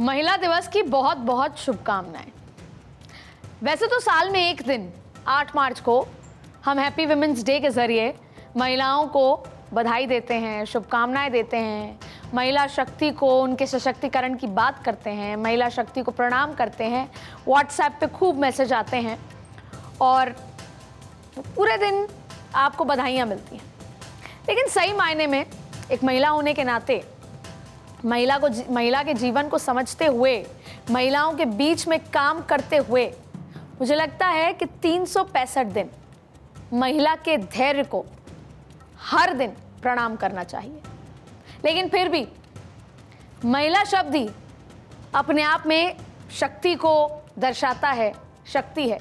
महिला दिवस की बहुत बहुत शुभकामनाएं। वैसे तो साल में एक दिन 8 मार्च को हम हैप्पी विमेंस डे के जरिए महिलाओं को बधाई देते हैं, शुभकामनाएं देते हैं, महिला शक्ति को, उनके सशक्तिकरण की बात करते हैं, महिला शक्ति को प्रणाम करते हैं। व्हाट्सएप पे खूब मैसेज आते हैं और पूरे दिन आपको बधाइयाँ मिलती हैं। लेकिन सही मायने में एक महिला होने के नाते महिला के जीवन को समझते हुए, महिलाओं के बीच में काम करते हुए मुझे लगता है कि 365 दिन महिला के धैर्य को हर दिन प्रणाम करना चाहिए। लेकिन फिर भी महिला शब्द ही अपने आप में शक्ति को दर्शाता है, शक्ति है।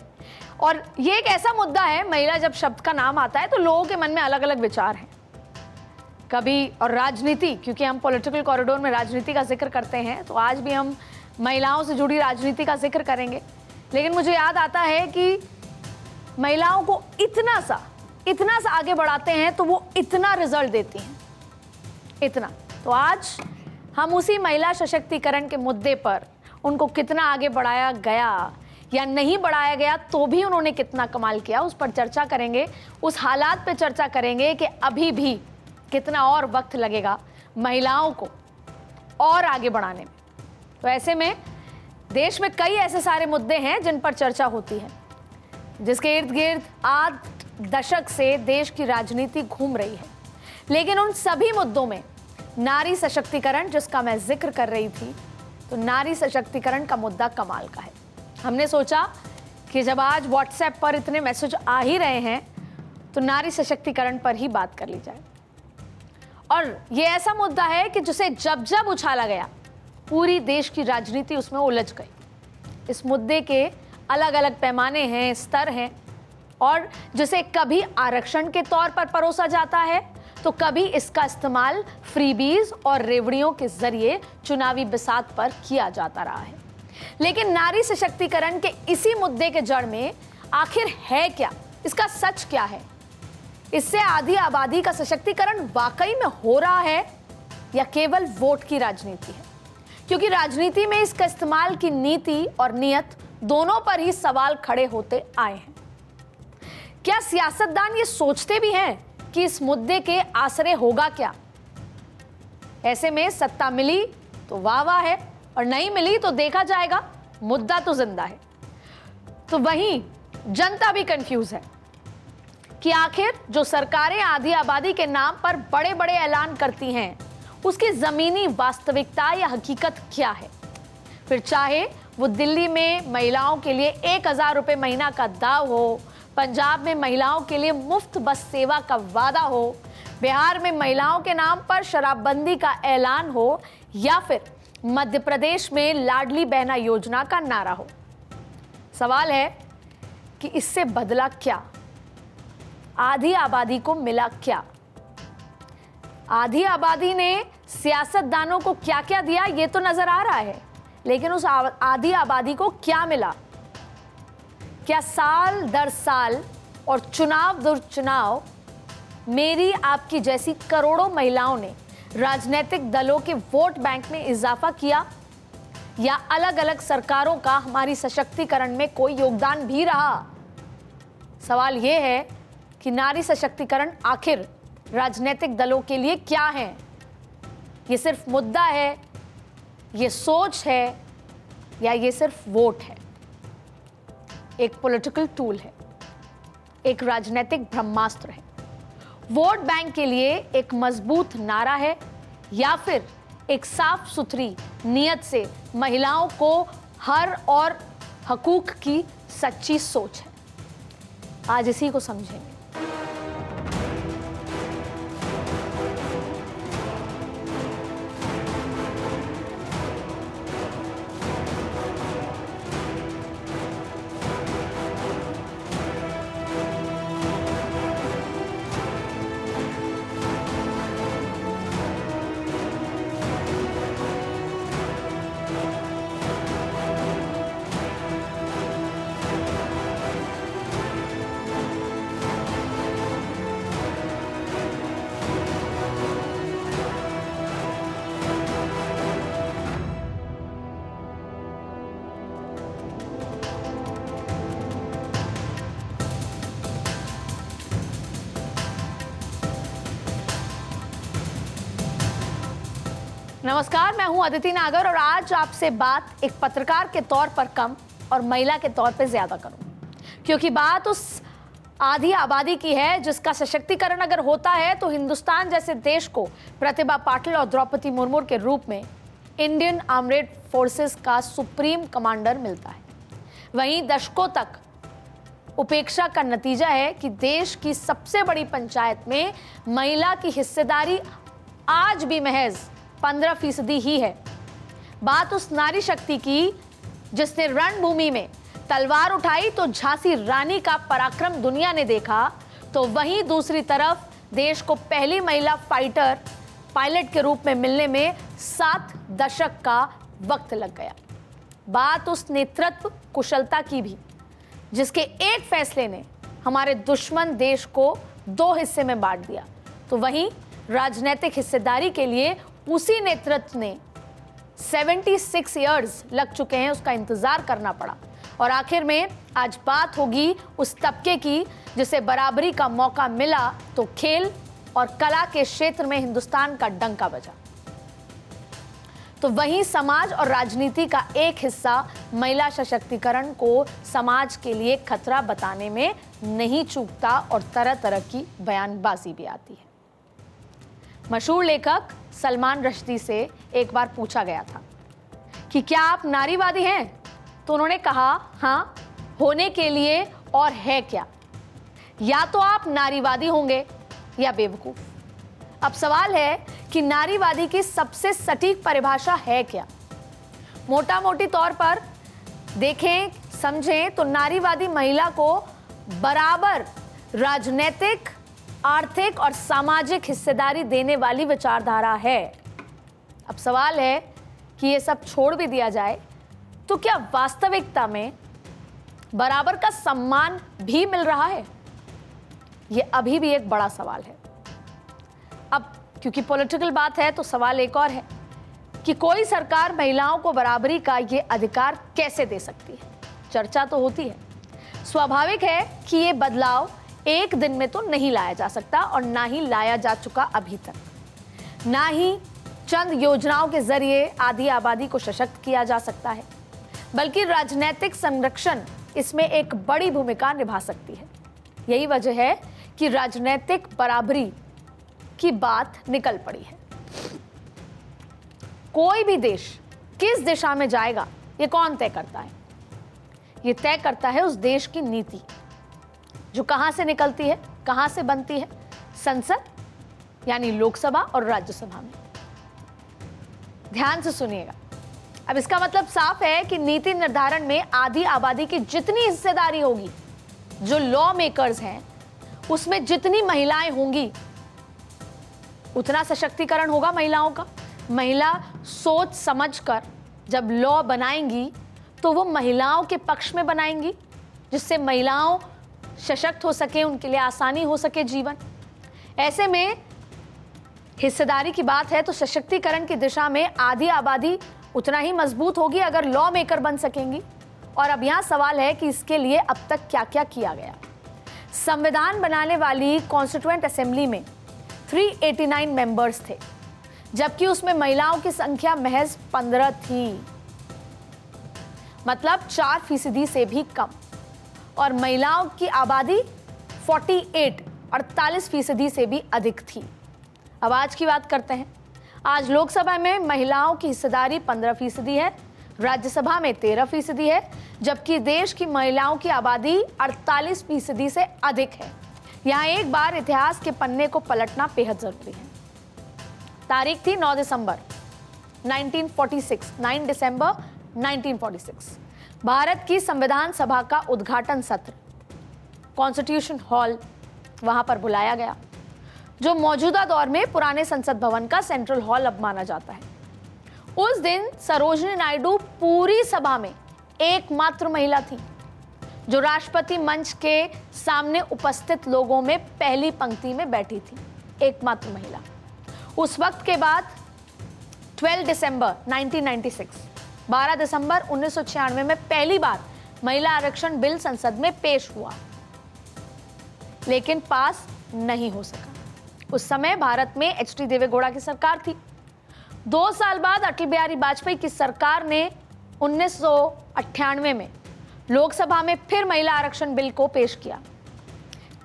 और ये एक ऐसा मुद्दा है, महिला जब शब्द का नाम आता है तो लोगों के मन में अलग अलग विचार हैं। कभी और राजनीति, क्योंकि हम पॉलिटिकल कॉरिडोर में राजनीति का जिक्र करते हैं तो आज भी हम महिलाओं से जुड़ी राजनीति का जिक्र करेंगे। लेकिन मुझे याद आता है कि महिलाओं को इतना सा आगे बढ़ाते हैं तो वो इतना रिजल्ट देती हैं, इतना। तो आज हम उसी महिला सशक्तिकरण के मुद्दे पर उनको कितना आगे बढ़ाया गया या नहीं बढ़ाया गया तो भी उन्होंने कितना कमाल किया, उस पर चर्चा करेंगे। उस हालात पे चर्चा करेंगे कि अभी भी कितना और वक्त लगेगा महिलाओं को और आगे बढ़ाने में। तो ऐसे में देश में कई ऐसे सारे मुद्दे हैं जिन पर चर्चा होती है, जिसके इर्द गिर्द 8 दशक से देश की राजनीति घूम रही है। लेकिन उन सभी मुद्दों में नारी सशक्तिकरण, जिसका मैं जिक्र कर रही थी, तो नारी सशक्तिकरण का मुद्दा कमाल का है। हमने सोचा कि जब आज व्हाट्सएप पर इतने मैसेज आ ही रहे हैं तो नारी सशक्तिकरण पर ही बात कर ली जाए। और ये ऐसा मुद्दा है कि जिसे जब जब उछाला गया पूरी देश की राजनीति उसमें उलझ गई। इस मुद्दे के अलग अलग पैमाने हैं, स्तर हैं, और जिसे कभी आरक्षण के तौर पर परोसा जाता है तो कभी इसका इस्तेमाल फ्रीबीज और रेवड़ियों के जरिए चुनावी बिसात पर किया जाता रहा है। लेकिन नारी सशक्तिकरण के इसी मुद्दे के जड़ में आखिर है क्या, इसका सच क्या है? इससे आधी आबादी का सशक्तिकरण वाकई में हो रहा है या केवल वोट की राजनीति है? क्योंकि राजनीति में इसका इस्तेमाल की नीति और नियत दोनों पर ही सवाल खड़े होते आए हैं। क्या सियासतदान ये सोचते भी हैं कि इस मुद्दे के आसरे होगा क्या? ऐसे में सत्ता मिली तो वाह वाह है और नहीं मिली तो देखा जाएगा, मुद्दा तो जिंदा है। तो वहीं जनता भी कंफ्यूज है कि आखिर जो सरकारें आधी आबादी के नाम पर बड़े बड़े ऐलान करती हैं उसकी जमीनी वास्तविकता या हकीकत क्या है। फिर चाहे वो दिल्ली में महिलाओं के लिए 1000 रुपये महीना का दाव हो, पंजाब में महिलाओं के लिए मुफ्त बस सेवा का वादा हो, बिहार में महिलाओं के नाम पर शराबबंदी का ऐलान हो, या फिर मध्य प्रदेश में लाडली बहना योजना का नारा हो। सवाल है कि इससे बदला क्या? आधी आबादी को मिला क्या? आधी आबादी ने सियासतदानों को क्या क्या दिया ये तो नजर आ रहा है, लेकिन उस आधी आबादी को क्या मिला? क्या साल दर साल और चुनाव दर चुनाव मेरी आपकी जैसी करोड़ों महिलाओं ने राजनीतिक दलों के वोट बैंक में इजाफा किया, या अलग अलग सरकारों का हमारी सशक्तिकरण में कोई योगदान भी रहा? सवाल यह है कि नारी सशक्तिकरण आखिर राजनीतिक दलों के लिए क्या है? ये सिर्फ मुद्दा है, ये सोच है, या ये सिर्फ वोट है? एक पॉलिटिकल टूल है, एक राजनीतिक ब्रह्मास्त्र है, वोट बैंक के लिए एक मजबूत नारा है, या फिर एक साफ सुथरी नियत से महिलाओं को हर और हकूक की सच्ची सोच है? आज इसी को समझेंगे। नमस्कार, मैं हूं अदिति नागर और आज आपसे बात एक पत्रकार के तौर पर कम और महिला के तौर पर ज्यादा करूं, क्योंकि बात उस आधी आबादी की है जिसका सशक्तिकरण अगर होता है तो हिंदुस्तान जैसे देश को प्रतिभा पाटिल और द्रौपदी मुर्मू के रूप में इंडियन आर्म्ड फोर्सेस का सुप्रीम कमांडर मिलता है। वहीं दशकों तक उपेक्षा का नतीजा है कि देश की सबसे बड़ी पंचायत में महिला की हिस्सेदारी आज भी महज 15% ही है। बात उस नारी शक्ति की जिसने रणभूमि में तलवार उठाई तो झांसी रानी का पराक्रम दुनिया ने देखा, तो वहीं दूसरी तरफ देश को पहली महिला फाइटर पायलट के रूप में मिलने में 7 दशक का वक्त लग गया। बात उस नेतृत्व कुशलता की भी जिसके एक फैसले ने हमारे दुश्मन देश को 2 हिस्से में बांट दिया, तो वहीं राजनीतिक हिस्सेदारी के लिए उसी नेतृत्व ने 76 इयर्स लग चुके हैं, उसका इंतजार करना पड़ा। और आखिर में आज बात होगी उस तबके की जिसे बराबरी का मौका मिला तो खेल और कला के क्षेत्र में हिंदुस्तान का डंका बजा। तो वहीं समाज और राजनीति का एक हिस्सा महिला सशक्तिकरण को समाज के लिए खतरा बताने में नहीं चूकता और तरह तरह की बयानबाजी भी आती है। मशहूर लेखक सलमान रश्दी से एक बार पूछा गया था कि क्या आप नारीवादी हैं, तो उन्होंने कहा हाँ, होने के लिए और है क्या, या तो आप नारीवादी होंगे या बेवकूफ। अब सवाल है कि नारीवादी की सबसे सटीक परिभाषा है क्या। मोटा मोटी तौर पर देखें समझें तो नारीवादी महिला को बराबर राजनीतिक, आर्थिक और सामाजिक हिस्सेदारी देने वाली विचारधारा है। अब सवाल है कि ये सब छोड़ भी दिया जाए तो क्या वास्तविकता में बराबर का सम्मान भी मिल रहा है? ये अभी भी एक बड़ा सवाल है। अब क्योंकि पॉलिटिकल बात है तो सवाल एक और है कि कोई सरकार महिलाओं को बराबरी का ये अधिकार कैसे दे सकती है। चर्चा तो होती है। स्वाभाविक है कि ये बदलाव एक दिन में तो नहीं लाया जा सकता और ना ही लाया जा चुका अभी तक। ना ही चंद योजनाओं के जरिए आधी आबादी को सशक्त किया जा सकता है, बल्कि राजनीतिक संरक्षण इसमें एक बड़ी भूमिका निभा सकती है। यही वजह है कि राजनीतिक बराबरी की बात निकल पड़ी है। कोई भी देश किस दिशा में जाएगा ये कौन तय करता है? ये तय करता है उस देश की नीति, जो कहां से निकलती है, कहां से बनती है, संसद यानी लोकसभा और राज्यसभा में। ध्यान से सुनिएगा। अब इसका मतलब साफ है कि नीति निर्धारण में आधी आबादी की जितनी हिस्सेदारी होगी, जो लॉ मेकर्स हैं, उसमें जितनी महिलाएं होंगी उतना सशक्तिकरण होगा महिलाओं का। महिला सोच समझकर जब लॉ बनाएंगी तो वो महिलाओं के पक्ष में बनाएंगी, जिससे महिलाओं सशक्त हो सके, उनके लिए आसानी हो सके जीवन। ऐसे में हिस्सेदारी की बात है तो सशक्तिकरण की दिशा में आधी आबादी उतना ही मजबूत होगी अगर लॉ मेकर बन सकेंगी। और अब यहाँ सवाल है कि इसके लिए अब तक क्या क्या किया गया। संविधान बनाने वाली कॉन्स्टिट्यूएंट असेंबली में 389 मेंबर्स थे, जबकि उसमें महिलाओं की संख्या महज 15 थी, मतलब 4% से भी कम। और महिलाओं की आबादी 48% से भी अधिक थी। अब आज की बात करते हैं। आज लोकसभा में महिलाओं की हिस्सेदारी 15% है, राज्यसभा में 13% है, जबकि देश की महिलाओं की आबादी 48% से अधिक है। यहाँ एक बार इतिहास के पन्ने को पलटना बेहद जरूरी है। तारीख थी 9 दिसंबर 1946, 9 दिसंबर 1946। भारत की संविधान सभा का उद्घाटन सत्र कॉन्स्टिट्यूशन हॉल वहां पर बुलाया गया, जो मौजूदा दौर में पुराने संसद भवन का सेंट्रल हॉल अब माना जाता है। उस दिन सरोजिनी नायडू पूरी सभा में एकमात्र महिला थी, जो राष्ट्रपति मंच के सामने उपस्थित लोगों में पहली पंक्ति में बैठी थी। एकमात्र महिला। उस वक्त के बाद 12 दिसंबर 1996, 12 दिसंबर 1996 में पहली बार महिला आरक्षण बिल संसद में पेश हुआ, लेकिन पास नहीं हो सका। उस समय भारत में एच.डी. देवेगौड़ा की सरकार थी। 2 साल बाद अटल बिहारी वाजपेयी की सरकार ने 1998 में लोकसभा में फिर महिला आरक्षण बिल को पेश किया।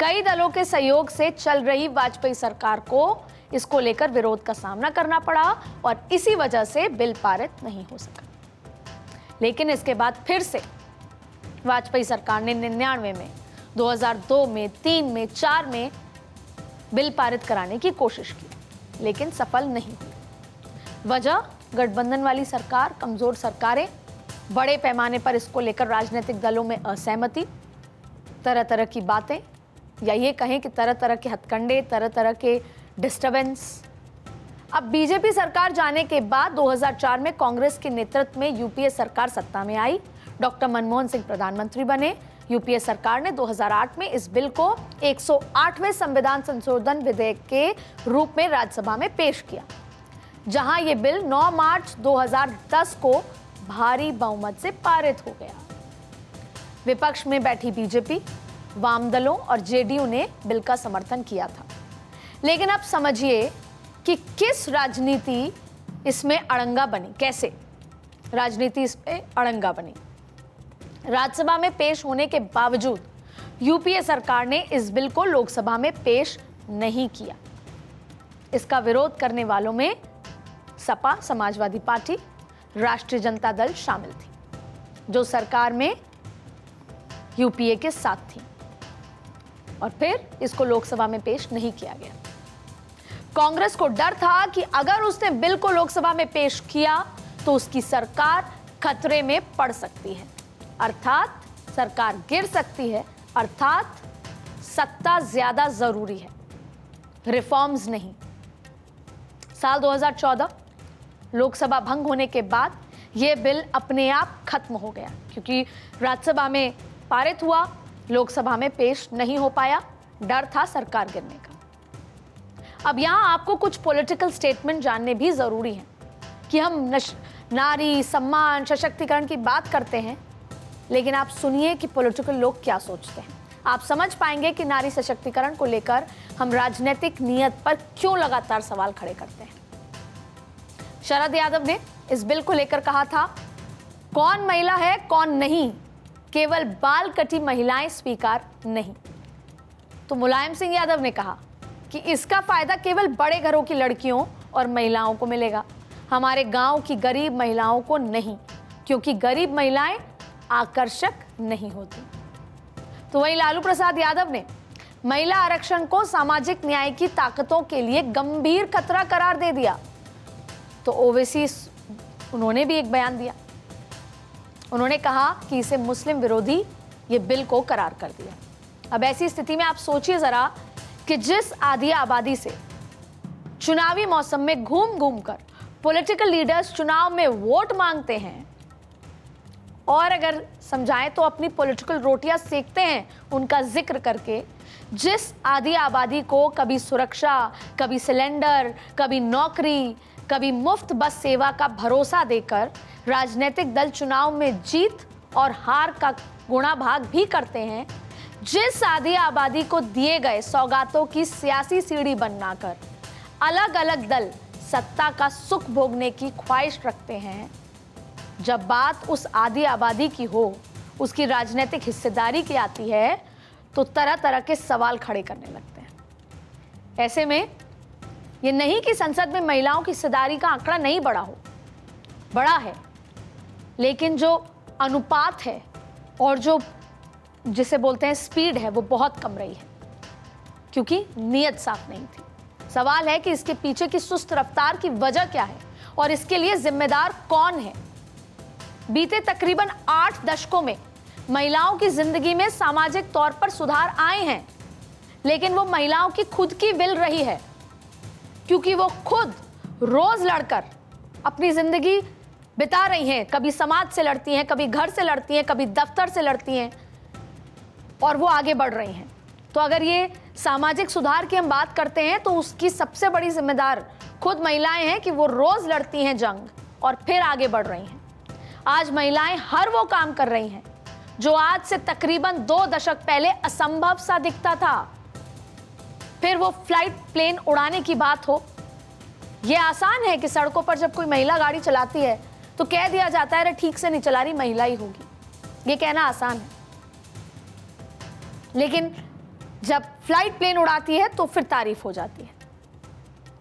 कई दलों के सहयोग से चल रही वाजपेयी सरकार को इसको लेकर विरोध का सामना करना पड़ा और इसी वजह से बिल पारित नहीं हो सका। लेकिन इसके बाद फिर से वाजपेयी सरकार ने 99 में, 2002 में, 3 में, 4 में बिल पारित कराने की कोशिश की, लेकिन सफल नहीं हुई। वजह गठबंधन वाली सरकार, कमजोर सरकारें, बड़े पैमाने पर इसको लेकर राजनीतिक दलों में असहमति, तरह तरह की बातें, या ये कहें कि तरह तरह के हथकंडे, तरह तरह के डिस्टर्बेंस। अब बीजेपी सरकार जाने के बाद 2004 में कांग्रेस के नेतृत्व में यूपीए सरकार सत्ता में आई। डॉक्टर मनमोहन सिंह प्रधानमंत्री बने। यूपीए सरकार ने 2008 में इस बिल को 108वें संविधान संशोधन विधेयक के रूप में राज्यसभा में पेश किया, जहां यह बिल 9 मार्च 2010 को भारी बहुमत से पारित हो गया। विपक्ष में बैठी बीजेपी, वाम दलों और जेडीयू ने बिल का समर्थन किया था। लेकिन अब समझिए कि किस राजनीति इसमें अड़ंगा बनी, कैसे राजनीति इसमें अड़ंगा बनी। राज्यसभा में पेश होने के बावजूद यूपीए सरकार ने इस बिल को लोकसभा में पेश नहीं किया। इसका विरोध करने वालों में सपा, समाजवादी पार्टी, राष्ट्रीय जनता दल शामिल थी, जो सरकार में यूपीए के साथ थी, और फिर इसको लोकसभा में पेश नहीं किया गया। कांग्रेस को डर था कि अगर उसने बिल को लोकसभा में पेश किया तो उसकी सरकार खतरे में पड़ सकती है, अर्थात सरकार गिर सकती है, अर्थात सत्ता ज्यादा जरूरी है, रिफॉर्म्स नहीं। साल 2014 लोकसभा भंग होने के बाद यह बिल अपने आप खत्म हो गया, क्योंकि राज्यसभा में पारित हुआ, लोकसभा में पेश नहीं हो पाया, डर था सरकार गिरने का। अब यहां आपको कुछ पॉलिटिकल स्टेटमेंट जानने भी जरूरी हैं कि हम नारी सम्मान, सशक्तिकरण की बात करते हैं, लेकिन आप सुनिए कि पॉलिटिकल लोग क्या सोचते हैं। आप समझ पाएंगे कि नारी सशक्तिकरण को लेकर हम राजनीतिक नियत पर क्यों लगातार सवाल खड़े करते हैं। शरद यादव ने इस बिल को लेकर कहा था, कौन महिला है कौन नहीं, केवल बाल कटी महिलाएं स्वीकार नहीं। तो मुलायम सिंह यादव ने कहा कि इसका फायदा केवल बड़े घरों की लड़कियों और महिलाओं को मिलेगा, हमारे गांव की गरीब महिलाओं को नहीं, क्योंकि गरीब महिलाएं आकर्षक नहीं होती। तो वहीं लालू प्रसाद यादव ने महिला आरक्षण को सामाजिक न्याय की ताकतों के लिए गंभीर खतरा करार दे दिया। तो ओवैसी उन्होंने भी एक बयान दिया, उन्होंने कहा कि इसे मुस्लिम विरोधी ये बिल को करार कर दिया। अब ऐसी स्थिति में आप सोचिए जरा कि जिस आधी आबादी से चुनावी मौसम में घूम घूम कर पॉलिटिकल लीडर्स चुनाव में वोट मांगते हैं, और अगर समझाएं तो अपनी पॉलिटिकल रोटियां सेकते हैं उनका जिक्र करके, जिस आधी आबादी को कभी सुरक्षा, कभी सिलेंडर, कभी नौकरी, कभी मुफ्त बस सेवा का भरोसा देकर राजनीतिक दल चुनाव में जीत और हार का गुणा भाग भी करते हैं, जिस आधी आबादी को दिए गए सौगातों की सियासी सीढ़ी बनाकर अलग अलग दल सत्ता का सुख भोगने की ख्वाहिश रखते हैं, जब बात उस आधी आबादी की हो, उसकी राजनीतिक हिस्सेदारी की आती है, तो तरह तरह के सवाल खड़े करने लगते हैं। ऐसे में ये नहीं कि संसद में महिलाओं की हिस्सेदारी का आंकड़ा नहीं बढ़ा हो, बड़ा है, लेकिन जो अनुपात है और जो जिसे बोलते हैं स्पीड है, वो बहुत कम रही है, क्योंकि नीयत साफ नहीं थी। सवाल है कि इसके पीछे की सुस्त रफ्तार की वजह क्या है और इसके लिए जिम्मेदार कौन है। बीते तकरीबन 8 दशकों में महिलाओं की जिंदगी में सामाजिक तौर पर सुधार आए हैं, लेकिन वो महिलाओं की खुद की विल रही है, क्योंकि वो खुद रोज लड़कर अपनी जिंदगी बिता रही हैं। कभी समाज से लड़ती हैं, कभी घर से लड़ती हैं, कभी दफ्तर से लड़ती हैं, और वो आगे बढ़ रही हैं। तो अगर ये सामाजिक सुधार की हम बात करते हैं तो उसकी सबसे बड़ी जिम्मेदार खुद महिलाएं हैं कि वो रोज लड़ती हैं जंग और फिर आगे बढ़ रही हैं। आज महिलाएं हर वो काम कर रही हैं जो आज से तकरीबन 2 दशक पहले असंभव सा दिखता था। फिर वो फ्लाइट, प्लेन उड़ाने की बात हो, ये आसान है कि सड़कों पर जब कोई महिला गाड़ी चलाती है तो कह दिया जाता है अरे ठीक से नहीं चला रही, महिला ही होगी। ये कहना आसान है, लेकिन जब फ्लाइट प्लेन उड़ाती है तो फिर तारीफ हो जाती है,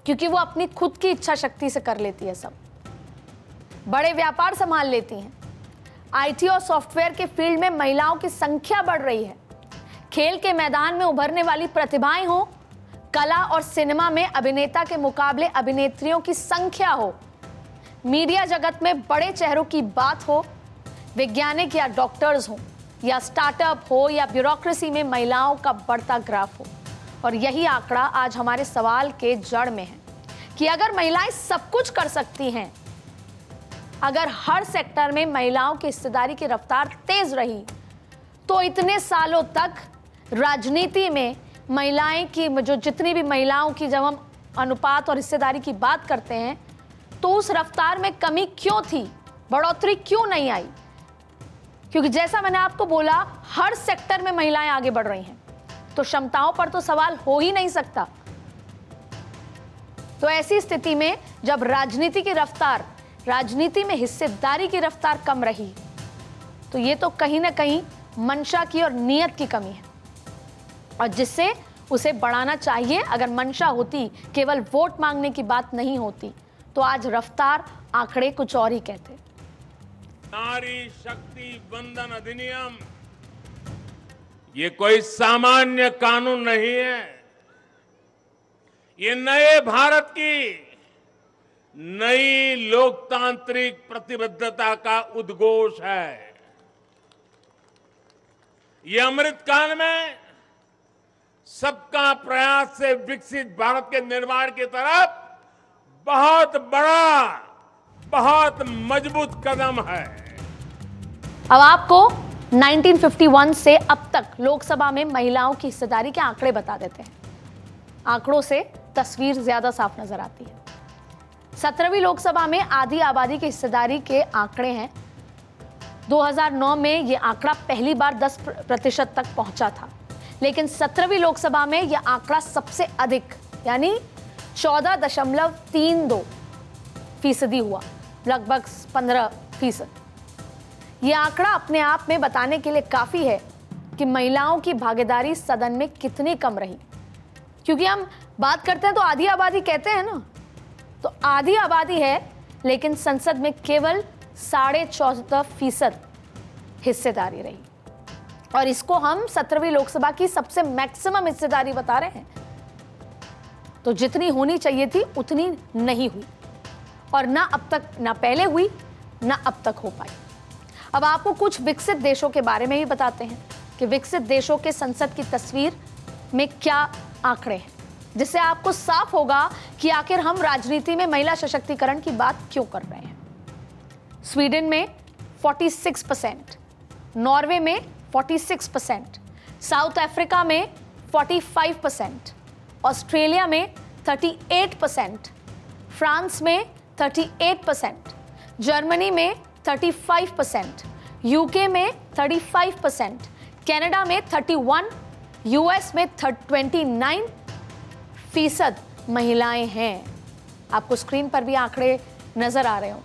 क्योंकि वो अपनी खुद की इच्छा शक्ति से कर लेती है सब। बड़े व्यापार संभाल लेती हैं। आईटी और सॉफ्टवेयर के फील्ड में महिलाओं की संख्या बढ़ रही है। खेल के मैदान में उभरने वाली प्रतिभाएं हो, कला और सिनेमा में अभिनेता के मुकाबले अभिनेत्रियों की संख्या हो, मीडिया जगत में बड़े चेहरों की बात हो, वैज्ञानिक या डॉक्टर्स हो, या स्टार्टअप हो, या ब्यूरोक्रेसी में महिलाओं का बढ़ता ग्राफ हो। और यही आंकड़ा आज हमारे सवाल के जड़ में है कि अगर महिलाएं सब कुछ कर सकती हैं, अगर हर सेक्टर में महिलाओं की हिस्सेदारी की रफ्तार तेज रही, तो इतने सालों तक राजनीति में महिलाएं की जो जितनी भी महिलाओं की जब हम अनुपात और हिस्सेदारी की बात करते हैं तो उस रफ्तार में कमी क्यों थी, बढ़ोतरी क्यों नहीं आई? क्योंकि जैसा मैंने आपको बोला, हर सेक्टर में महिलाएं आगे बढ़ रही हैं, तो क्षमताओं पर तो सवाल हो ही नहीं सकता। तो ऐसी स्थिति में जब राजनीति में हिस्सेदारी की रफ्तार कम रही, तो ये तो कहीं ना कहीं मंशा की और नियत की कमी है, और जिससे उसे बढ़ाना चाहिए। अगर मंशा होती, केवल वोट मांगने की बात नहीं होती, तो आज रफ्तार, आंकड़े कुछ और ही कहते। नारी शक्ति वंदन अधिनियम ये कोई सामान्य कानून नहीं है। ये नए भारत की नई लोकतांत्रिक प्रतिबद्धता का उद्घोष है। ये अमृतकाल में सबका प्रयास से विकसित भारत के निर्माण की तरफ बहुत बड़ा, बहुत मजबूत कदम है। अब आपको 1951 से अब तक लोकसभा में महिलाओं की हिस्सेदारी के आंकड़े बता देते हैं। आंकड़ों से तस्वीर ज्यादा साफ नजर आती है। 17वीं लोकसभा में आधी आबादी की हिस्सेदारी के आंकड़े हैं। 2009 में यह आंकड़ा पहली बार 10% तक पहुंचा था, लेकिन 17वीं लोकसभा में यह आंकड़ा सबसे अधिक यानी 14.32% हुआ, लगभग 15%। यह आंकड़ा अपने आप में बताने के लिए काफी है कि महिलाओं की भागीदारी सदन में कितनी कम रही। क्योंकि हम बात करते हैं तो आधी आबादी कहते हैं ना, तो आधी आबादी है, लेकिन संसद में केवल 14.5% हिस्सेदारी रही, और इसको हम 17वीं लोकसभा की सबसे मैक्सिमम हिस्सेदारी बता रहे हैं। तो जितनी होनी चाहिए थी उतनी नहीं हुई, और ना अब तक, ना पहले हुई, ना अब तक हो पाई। अब आपको कुछ विकसित देशों के बारे में भी बताते हैं कि विकसित देशों के संसद की तस्वीर में क्या आंकड़े हैं, जिससे आपको साफ होगा कि आखिर हम राजनीति में महिला सशक्तिकरण की बात क्यों कर रहे हैं। स्वीडन में 46%, नॉर्वे में 46%, साउथ अफ्रीका में 45%, ऑस्ट्रेलिया में 38%, फ्रांस में 38%, जर्मनी में 35%, यूके में 35%, कनाडा में 31%, यूएस में 29% महिलाएं हैं। आपको स्क्रीन पर भी आंकड़े नजर आ रहे हो।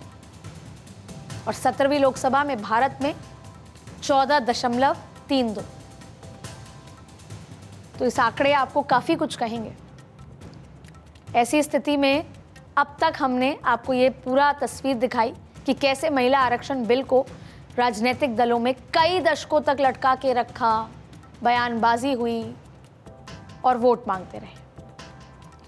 और 17वीं लोकसभा में भारत में 14.32। तो इस आंकड़े आपको काफी कुछ कहेंगे। ऐसी स्थिति में अब तक हमने आपको ये पूरा तस्वीर दिखाई कि कैसे महिला आरक्षण बिल को राजनीतिक दलों में कई दशकों तक लटका के रखा, बयानबाजी हुई और वोट मांगते रहे।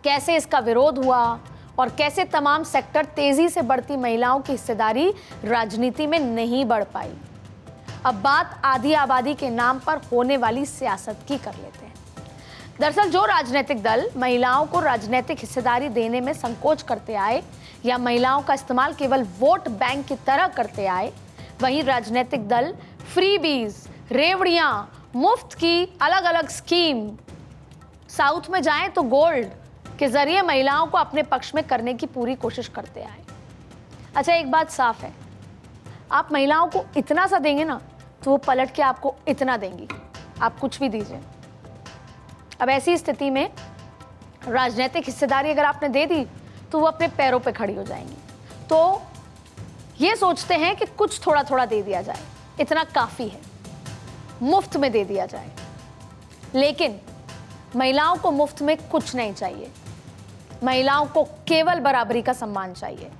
कैसे इसका विरोध हुआ और कैसे तमाम सेक्टर तेजी से बढ़ती महिलाओं की हिस्सेदारी राजनीति में नहीं बढ़ पाई। अब बात आधी आबादी के नाम पर होने वाली सियासत की कर लेते हैं। दरअसल जो राजनीतिक दल महिलाओं को राजनीतिक हिस्सेदारी देने में संकोच करते आए या महिलाओं का इस्तेमाल केवल वोट बैंक की तरह करते आए, वहीं राजनीतिक दल फ्रीबीज, रेवड़ियां, मुफ्त की अलग अलग स्कीम, साउथ में जाएं तो गोल्ड के जरिए महिलाओं को अपने पक्ष में करने की पूरी कोशिश करते आए। अच्छा, एक बात साफ है, आप महिलाओं को इतना सा देंगे ना तो वो पलट के आपको इतना देंगी, आप कुछ भी दीजिए। अब ऐसी स्थिति में राजनीतिक हिस्सेदारी अगर आपने दे दी तो वो अपने पैरों पे खड़ी हो जाएंगी। तो ये सोचते हैं कि कुछ थोड़ा थोड़ा दे दिया जाए, इतना काफ़ी है, मुफ्त में दे दिया जाए। लेकिन महिलाओं को मुफ्त में कुछ नहीं चाहिए, महिलाओं को केवल बराबरी का सम्मान चाहिए।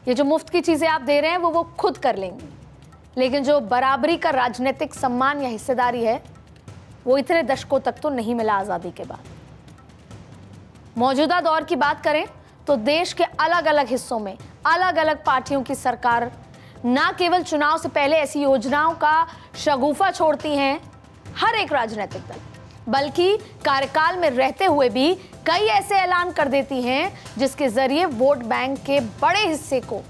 ये जो मुफ्त की चीज़ें आप दे रहे हैं वो खुद कर लेंगी, लेकिन जो बराबरी का राजनीतिक सम्मान या हिस्सेदारी है वो इतने दशकों तक तो नहीं मिला आज़ादी के बाद। मौजूदा दौर की बात करें तो देश के अलग अलग हिस्सों में अलग अलग पार्टियों की सरकार ना केवल चुनाव से पहले ऐसी योजनाओं का शगुफा छोड़ती हैं हर एक राजनीतिक दल, बल्कि कार्यकाल में रहते हुए भी कई ऐसे ऐलान कर देती हैं जिसके जरिए वोट बैंक के बड़े हिस्से को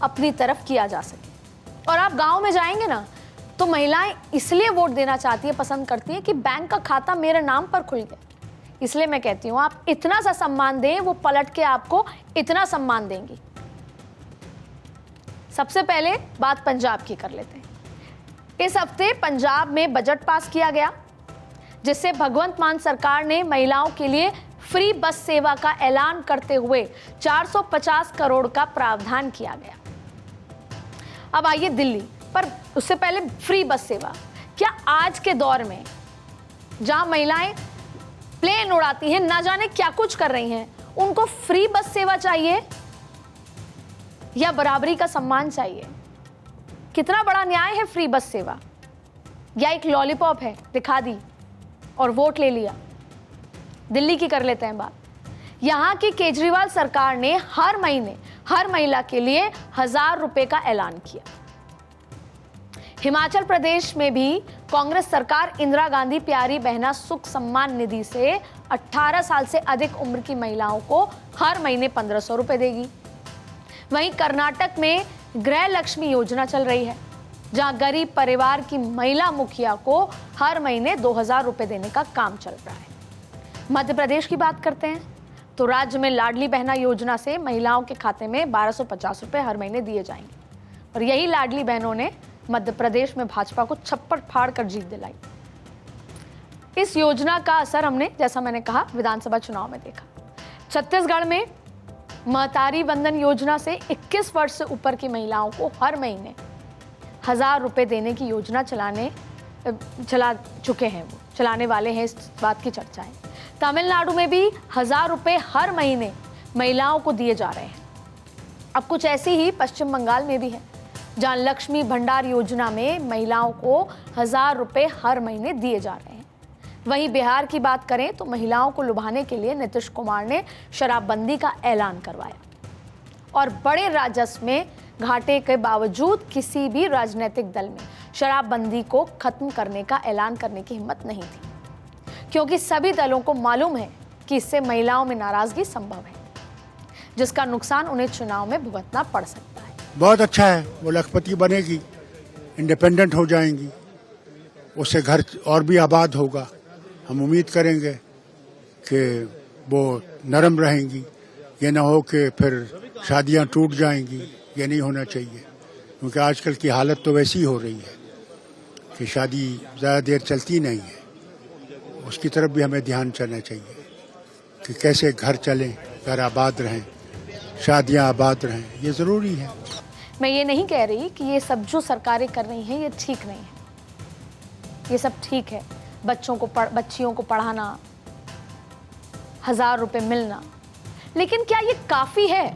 अपनी तरफ किया जा सके। और आप गांव में जाएंगे ना तो महिलाएं इसलिए वोट देना चाहती है, पसंद करती है कि बैंक का खाता मेरे नाम पर खुल गया। इसलिए मैं कहती हूं आप इतना सा सम्मान दें, वो पलट के आपको इतना सम्मान देंगी। सबसे पहले बात पंजाब की कर लेते हैं। इस हफ्ते पंजाब में बजट पास किया गया जिससे भगवंत मान सरकार ने महिलाओं के लिए फ्री बस सेवा का ऐलान करते हुए 450 करोड़ का प्रावधान किया गया। अब आइए दिल्ली, पर उससे पहले फ्री बस सेवा। क्या आज के दौर में जहां महिलाएं प्लेन उड़ाती हैं, ना जाने क्या कुछ कर रही हैं, उनको फ्री बस सेवा चाहिए या बराबरी का सम्मान चाहिए? कितना बड़ा न्याय है फ्री बस सेवा, या एक लॉलीपॉप है, दिखा दी और वोट ले लिया? दिल्ली की कर लेते हैं बात। यहां की केजरीवाल सरकार ने हर महीने हर महिला के लिए 1000 रुपए का ऐलान किया। हिमाचल प्रदेश में भी कांग्रेस सरकार इंदिरा गांधी प्यारी बहना सुख सम्मान निधि से 18 साल से अधिक उम्र की महिलाओं को हर महीने 1500 रुपए देगी। वहीं कर्नाटक में गृह लक्ष्मी योजना चल रही है, जहां गरीब परिवार की महिला मुखिया को हर महीने 2000 रुपए देने का काम चल रहा है। मध्य प्रदेश की बात करते हैं तो राज्य में लाडली बहना योजना से महिलाओं के खाते में 1250 रुपए हर महीने दिए जाएंगे। और यही लाडली बहनों ने मध्य प्रदेश में भाजपा को छप्पर फाड़ कर जीत दिलाई। इस योजना का असर हमने, जैसा मैंने कहा, विधानसभा चुनाव में देखा। छत्तीसगढ़ में महतारी वंदन योजना से 21 वर्ष से ऊपर की महिलाओं को हर महीने 1000 रुपए देने की योजना चला चुके हैं, वो चलाने वाले हैं, इस बात की चर्चा है। तमिलनाडु में भी 1000 रुपए हर महीने महिलाओं को दिए जा रहे हैं। अब कुछ ऐसी ही पश्चिम बंगाल में भी है, जहां लक्ष्मी भंडार योजना में महिलाओं को 1000 रुपए हर महीने दिए जा रहे हैं। वहीं बिहार की बात करें तो महिलाओं को लुभाने के लिए नीतीश कुमार ने शराबबंदी का ऐलान करवाया और बड़े राजस्व में घाटे के बावजूद किसी भी राजनीतिक दल में शराबबंदी को खत्म करने का ऐलान करने की हिम्मत नहीं थी, क्योंकि सभी दलों को मालूम है कि इससे महिलाओं में नाराजगी संभव है, जिसका नुकसान उन्हें चुनाव में भुगतना पड़ सकता है। बहुत अच्छा है, वो लखपति बनेगी, इंडिपेंडेंट हो जाएंगी, उससे घर और भी आबाद होगा। हम उम्मीद करेंगे कि वो नरम रहेंगी, ये ना हो कि फिर शादियां टूट जाएंगी। ये नहीं होना चाहिए, क्योंकि आजकल की हालत तो वैसी हो रही है कि शादी ज़्यादा देर चलती नहीं है। उसकी तरफ भी हमें ध्यान देना चाहिए कि कैसे घर चलें, घर आबाद रहें, शादियां आबाद रहें, ये ज़रूरी है। मैं ये नहीं कह रही कि ये सब जो सरकारें कर रही हैं ये ठीक नहीं है, ये सब ठीक है। बच्चियों को पढ़ाना, 1000 रुपए मिलना, लेकिन क्या ये काफी है?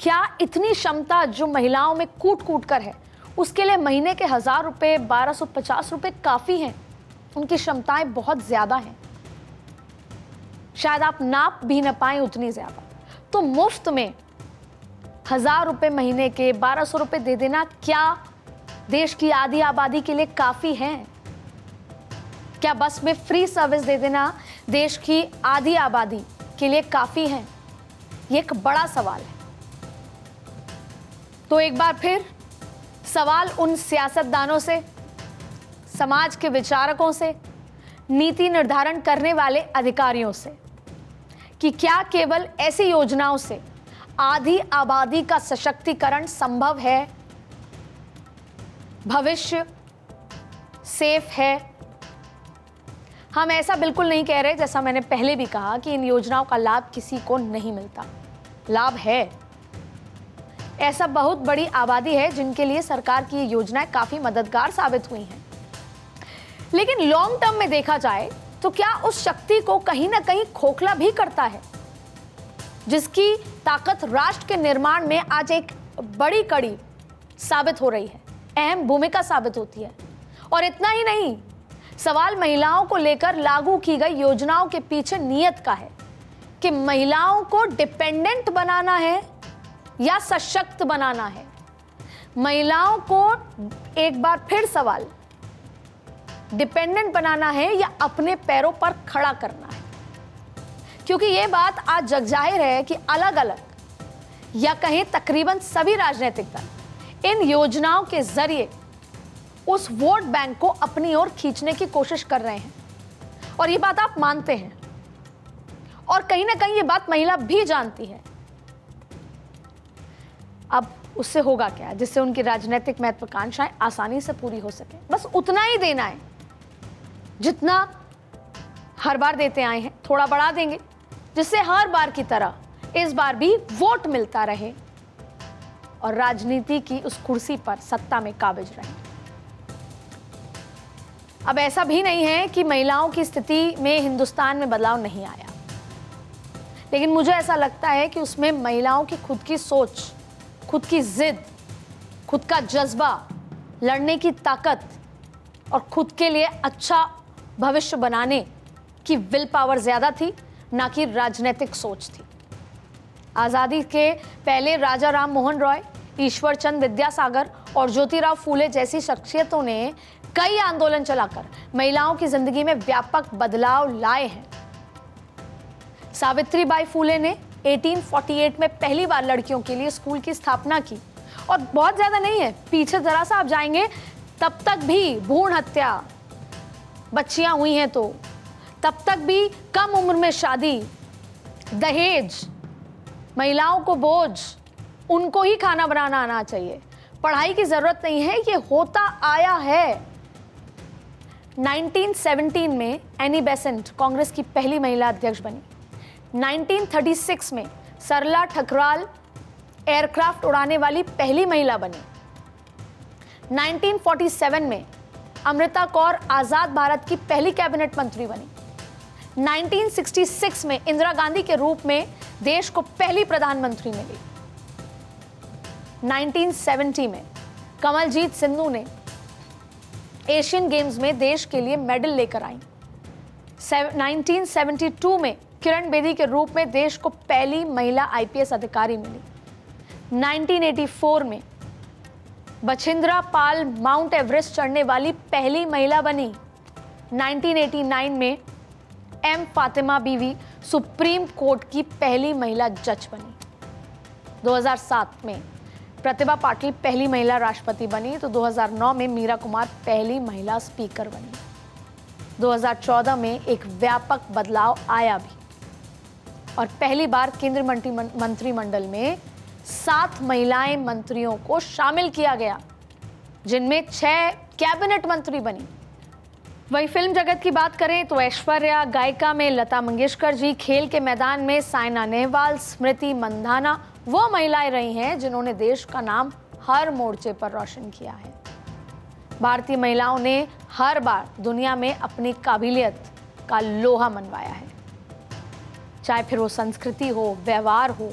क्या इतनी क्षमता जो महिलाओं में कूट कूट कर है, उसके लिए महीने के 1000 रुपए, 1250 रुपए काफी हैं? उनकी क्षमताएं बहुत ज्यादा हैं, शायद आप नाप भी न पाएं उतनी ज्यादा। तो मुफ्त में 1000 रुपए महीने के, 1200 रुपए दे देना क्या देश की आधी आबादी के लिए काफी है? क्या बस में फ्री सर्विस दे देना देश की आधी आबादी के लिए काफी है? ये एक बड़ा सवाल है। तो एक बार फिर सवाल उन सियासतदानों से, समाज के विचारकों से, नीति निर्धारण करने वाले अधिकारियों से कि क्या केवल ऐसी योजनाओं से आधी आबादी का सशक्तिकरण संभव है, भविष्य सेफ है? हम ऐसा बिल्कुल नहीं कह रहे, जैसा मैंने पहले भी कहा, कि इन योजनाओं का लाभ किसी को नहीं मिलता। लाभ है। ऐसा बहुत बड़ी आबादी है जिनके लिए सरकार की ये योजनाएं काफी मददगार साबित हुई हैं। लेकिन लॉन्ग टर्म में देखा जाए तो क्या उस शक्ति को कहीं ना कहीं खोखला भी करता है, जिसकी ताकत राष्ट्र के निर्माण में आज एक बड़ी कड़ी साबित हो रही है, अहम भूमिका साबित होती है। और इतना ही नहीं, सवाल महिलाओं को लेकर लागू की गई योजनाओं के पीछे नियत का है कि महिलाओं को डिपेंडेंट बनाना है या सशक्त बनाना है। महिलाओं को, एक बार फिर सवाल, डिपेंडेंट बनाना है या अपने पैरों पर खड़ा करना है। क्योंकि यह बात आज जग जाहिर है कि अलग अलग या कहें तकरीबन सभी राजनीतिक दल इन योजनाओं के जरिए उस वोट बैंक को अपनी ओर खींचने की कोशिश कर रहे हैं। और ये बात आप मानते हैं, और कहीं ना कहीं ये बात महिला भी जानती है। अब उससे होगा क्या, जिससे उनकी राजनीतिक महत्वाकांक्षाएं आसानी से पूरी हो सके। बस उतना ही देना है जितना हर बार देते आए हैं, थोड़ा बढ़ा देंगे, जिससे हर बार की तरह इस बार भी वोट मिलता रहे और राजनीति की उस कुर्सी पर सत्ता में काबिज रहे। अब ऐसा भी नहीं है कि महिलाओं की स्थिति में हिंदुस्तान में बदलाव नहीं आया, लेकिन मुझे ऐसा लगता है कि उसमें महिलाओं की खुद की सोच, खुद की जिद, खुद का जज्बा, लड़ने की ताकत और खुद के लिए अच्छा भविष्य बनाने की विल पावर ज्यादा थी, ना कि राजनीतिक सोच थी। आजादी के पहले राजा राम मोहन रॉय, ईश्वर चंद विद्यासागर और ज्योतिराव फूले जैसी शख्सियतों ने कई आंदोलन चलाकर महिलाओं की जिंदगी में व्यापक बदलाव लाए हैं। सावित्रीबाई फूले ने 1848 में पहली बार लड़कियों के लिए स्कूल की स्थापना की। और बहुत ज्यादा नहीं है, पीछे जरा सा आप जाएंगे, तब तक भी भ्रूण हत्या, बच्चियां हुई हैं तो तब तक भी कम उम्र में शादी, दहेज, महिलाओं को बोझ, उनको ही खाना बनाना आना चाहिए, पढ़ाई की जरूरत नहीं है, ये होता आया है। 1917 में एनी बेसेंट कांग्रेस की पहली महिला अध्यक्ष बनी। 1936 में सरला ठकराल एयरक्राफ्ट उड़ाने वाली पहली महिला बनी। 1947 में अमृता कौर आजाद भारत की पहली कैबिनेट मंत्री बनी। 1966 में इंदिरा गांधी के रूप में देश को पहली प्रधानमंत्री मिली। 1970 में कमलजीत सिंधु ने एशियन गेम्स में देश के लिए मेडल लेकर आई। 1972 में किरण बेदी के रूप में देश को पहली महिला आईपीएस अधिकारी मिली। 1984 में बछिंद्रा पाल माउंट एवरेस्ट चढ़ने वाली पहली महिला बनी। 1989 में एम फातिमा बीवी सुप्रीम कोर्ट की पहली महिला जज बनी। 2007 में प्रतिभा पाटिल पहली महिला राष्ट्रपति बनी, तो 2009 में मीरा कुमार पहली महिला स्पीकर बनी। 2014 में एक व्यापक बदलाव आया भी और पहली बार केंद्रीय मंत्रिमंडल में 7 महिलाएं मंत्रियों को शामिल किया गया, जिनमें 6 कैबिनेट मंत्री बनी। वही फिल्म जगत की बात करें तो ऐश्वर्या, गायिका में लता मंगेशकर जी, खेल के मैदान में साइना नेहवाल, स्मृति मंधाना वो महिलाएं रही हैं जिन्होंने देश का नाम हर मोर्चे पर रोशन किया है। भारतीय महिलाओं ने हर बार दुनिया में अपनी काबिलियत का लोहा मनवाया है, चाहे फिर वो संस्कृति हो, व्यवहार हो।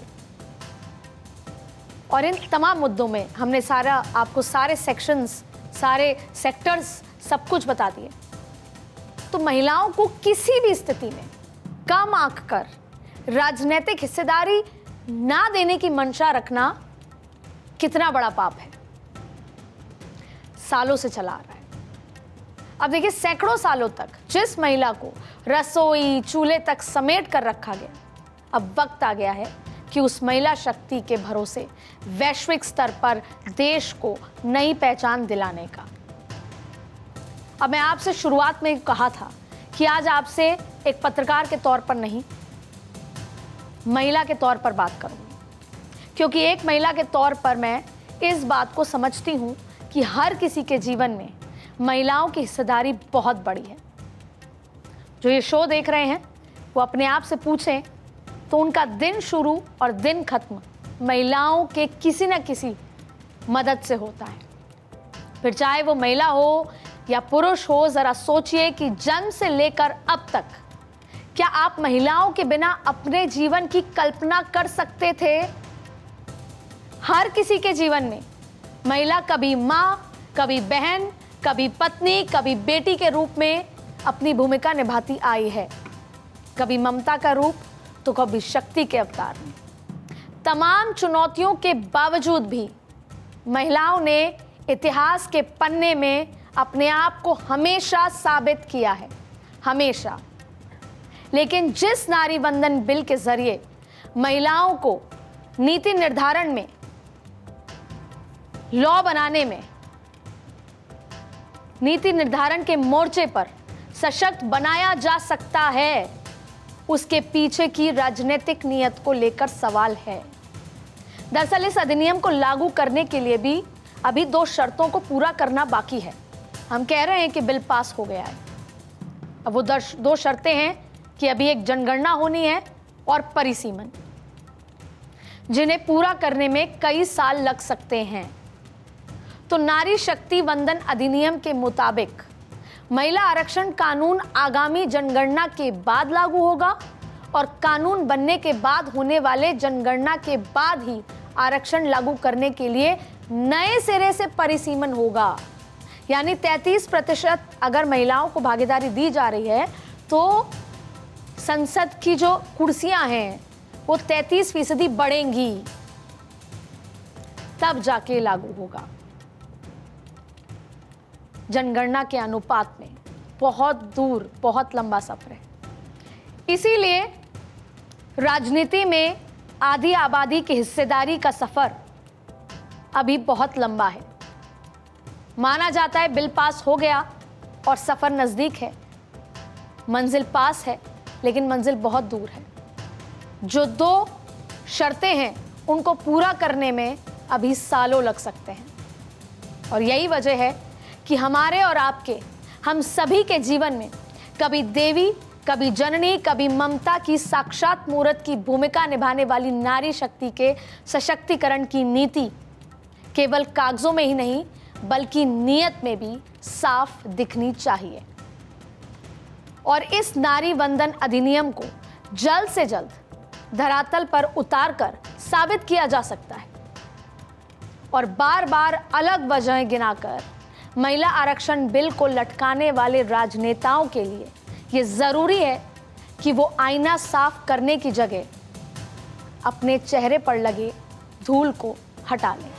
और इन तमाम मुद्दों में हमने आपको सारे सेक्शंस, सारे सेक्टर्स, सब कुछ बता दिए। तो महिलाओं को किसी भी स्थिति में कम आंक कर राजनीतिक हिस्सेदारी ना देने की मंशा रखना कितना बड़ा पाप है, सालों से चला आ रहा है। अब देखिए, सैकड़ों सालों तक जिस महिला को रसोई चूल्हे तक समेट कर रखा गया, अब वक्त आ गया है कि उस महिला शक्ति के भरोसे वैश्विक स्तर पर देश को नई पहचान दिलाने का। अब मैं आपसे शुरुआत में कहा था कि आज आपसे एक पत्रकार के तौर पर नहीं, महिला के तौर पर बात करूंगी, क्योंकि एक महिला के तौर पर मैं इस बात को समझती हूं कि हर किसी के जीवन में महिलाओं की हिस्सेदारी बहुत बड़ी है। जो ये शो देख रहे हैं वो अपने आप से पूछें तो उनका दिन शुरू और दिन खत्म महिलाओं के किसी न किसी मदद से होता है। फिर चाहे वो महिला हो या पुरुष हो, जरा सोचिए कि जन्म से लेकर अब तक क्या आप महिलाओं के बिना अपने जीवन की कल्पना कर सकते थे? हर किसी के जीवन में महिला कभी माँ, कभी बहन, कभी पत्नी, कभी बेटी के रूप में अपनी भूमिका निभाती आई है। कभी ममता का रूप तो कभी शक्ति के अवतार में। तमाम चुनौतियों के बावजूद भी महिलाओं ने इतिहास के पन्ने में अपने आप को हमेशा साबित किया है, हमेशा। लेकिन जिस नारी वंदन बिल के जरिए महिलाओं को नीति निर्धारण में, लॉ बनाने में, नीति निर्धारण के मोर्चे पर सशक्त बनाया जा सकता है, उसके पीछे की राजनीतिक नीयत को लेकर सवाल है। दरअसल इस अधिनियम को लागू करने के लिए भी अभी 2 शर्तों को पूरा करना बाकी है। हम कह रहे हैं कि बिल पास हो गया है, अब वो 2 शर्तें हैं कि अभी एक जनगणना होनी है और परिसीमन, जिन्हें पूरा करने में कई साल लग सकते हैं। तो नारी शक्ति वंदन अधिनियम के मुताबिक महिला आरक्षण कानून आगामी जनगणना के बाद लागू होगा और कानून बनने के बाद होने वाले जनगणना के बाद ही आरक्षण लागू करने के लिए नए सिरे से परिसीमन होगा। यानी 33% अगर महिलाओं को भागीदारी दी जा रही है तो संसद की जो कुर्सियां हैं वो 33% बढ़ेंगी, तब जाके लागू होगा। जनगणना के अनुपात में बहुत दूर, बहुत लंबा सफर है। इसीलिए राजनीति में आधी आबादी की हिस्सेदारी का सफर अभी बहुत लंबा है। माना जाता है बिल पास हो गया और सफर नजदीक है, मंजिल पास है, लेकिन मंजिल बहुत दूर है। जो 2 शर्तें हैं उनको पूरा करने में अभी सालों लग सकते हैं। और यही वजह है कि हमारे और आपके, हम सभी के जीवन में कभी देवी, कभी जननी, कभी ममता की साक्षात मूर्त की भूमिका निभाने वाली नारी शक्ति के सशक्तिकरण की नीति केवल कागजों में ही नहीं बल्कि नीयत में भी साफ दिखनी चाहिए। और इस नारी वंदन अधिनियम को जल्द से जल्द धरातल पर उतारकर साबित किया जा सकता है और बार बार अलग वजहें गिनाकर महिला आरक्षण बिल को लटकाने वाले राजनेताओं के लिए ये जरूरी है कि वो आईना साफ करने की जगह अपने चेहरे पर लगे धूल को हटा लें।